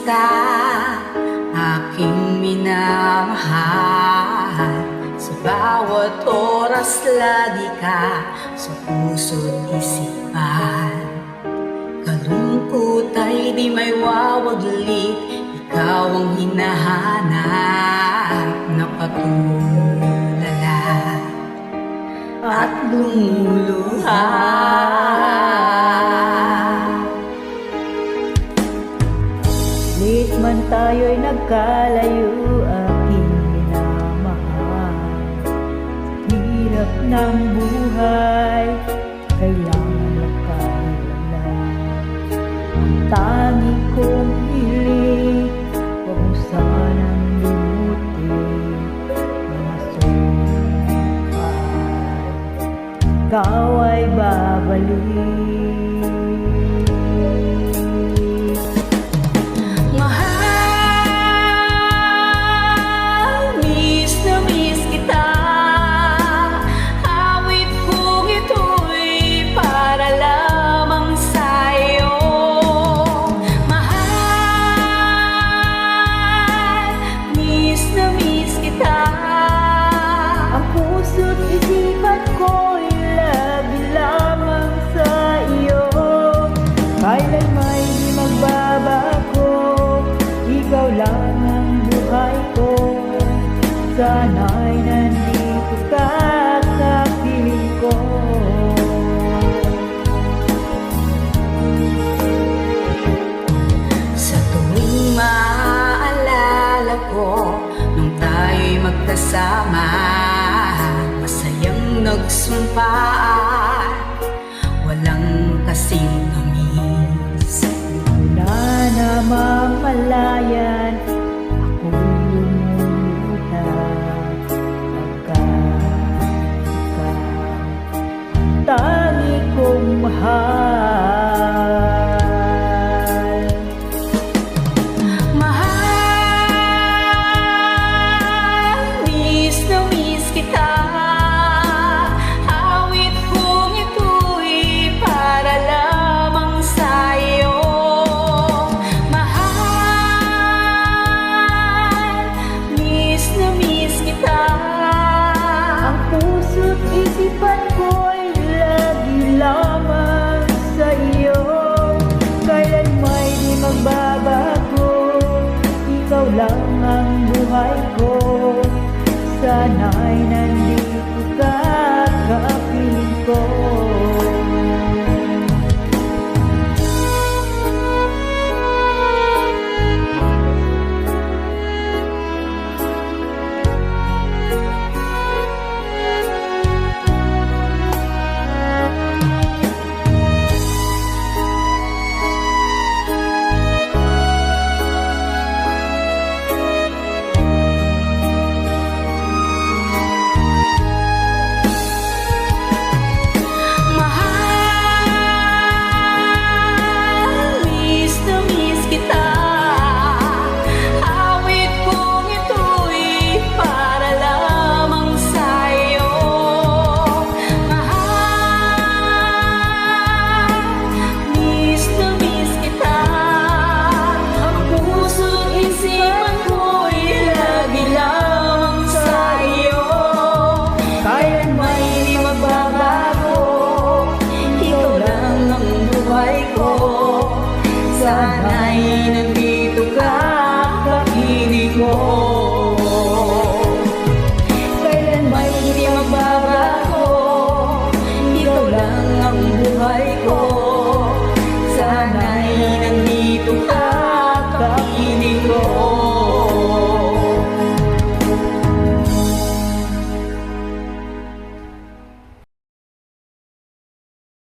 kita, aking minamahal. Sa bawat oras lagi ka sa puso't isipan. Kalungkot ay di may wawaglit, ikaw ang hinahanap na patulala at lumuluha. Lit man tayo'y nagkalayo, aking minamahal. Sa hirap ng buhay, kailangan magkahiwalay. Ang tangi kong hiling, huwag mo sanang limutin. Mga sumpay, ikaw ay babalik. Ang puso't isipan ko'y labi lamang sa iyo. Kailan may di magbabago, ikaw lang ang buhay ko. Sana'y nandito ka sa piling ko. Sa tuwing maaalala ko nung tayo'y magkasama, masayang nagsumpaan, walang kasing